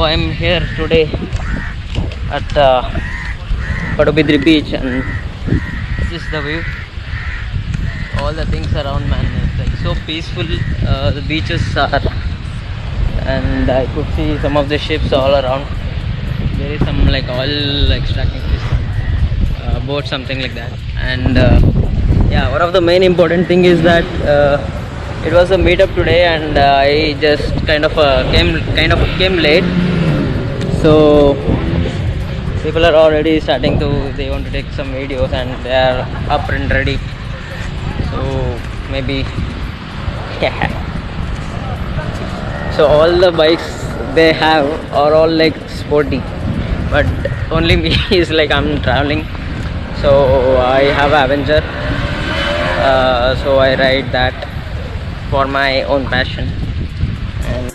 I'm here today at Padubidri beach, and this is the view. All the things around, man, it's like so peaceful. The beaches are, and I could see some of the ships all around. There is some like oil extracting fish, boat, something like that. And yeah, one of the main important thing is that it was a meetup today, and I just kind of came late. So people are already starting to, they want to take some videos, and they are up and ready. So maybe yeah. So all the bikes they have are all like sporty, but only me is like I'm traveling. So I have Avenger, so I ride that for my own passion. And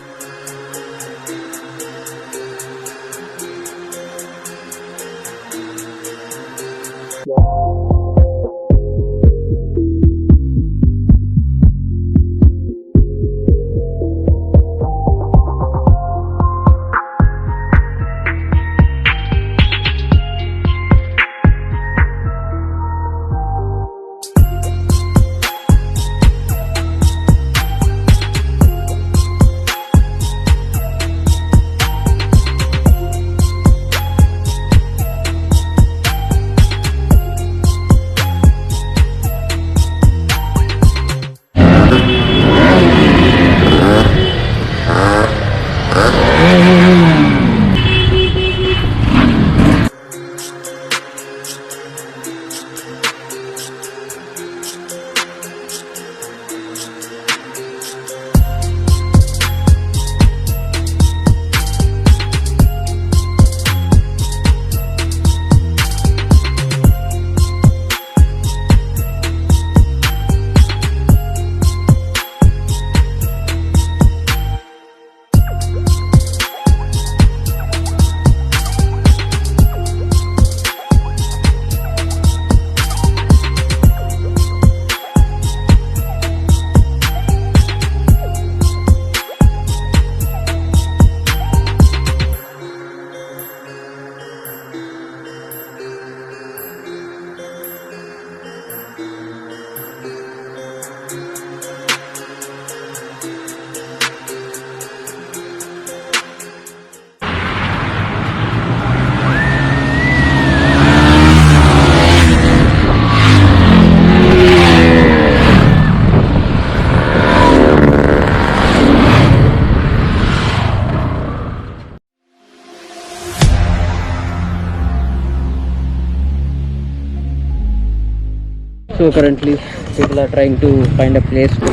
so currently people are trying to find a place spot,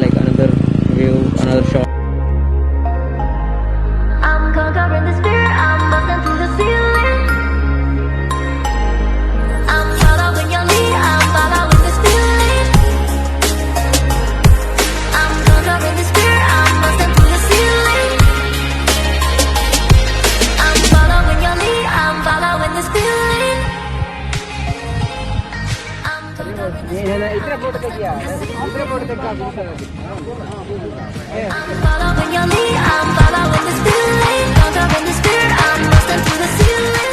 like another view, another shot. I'm conquering the spirit, I'm busting through the ceiling. I'm following your lead, I'm following this feeling. I'm conquering the spirit, I'm busting through the ceiling. I'm following your lead, I'm following this feeling. I'm following your lead, I'm following this feeling. Conquering the spirit, I'm busting through the ceiling.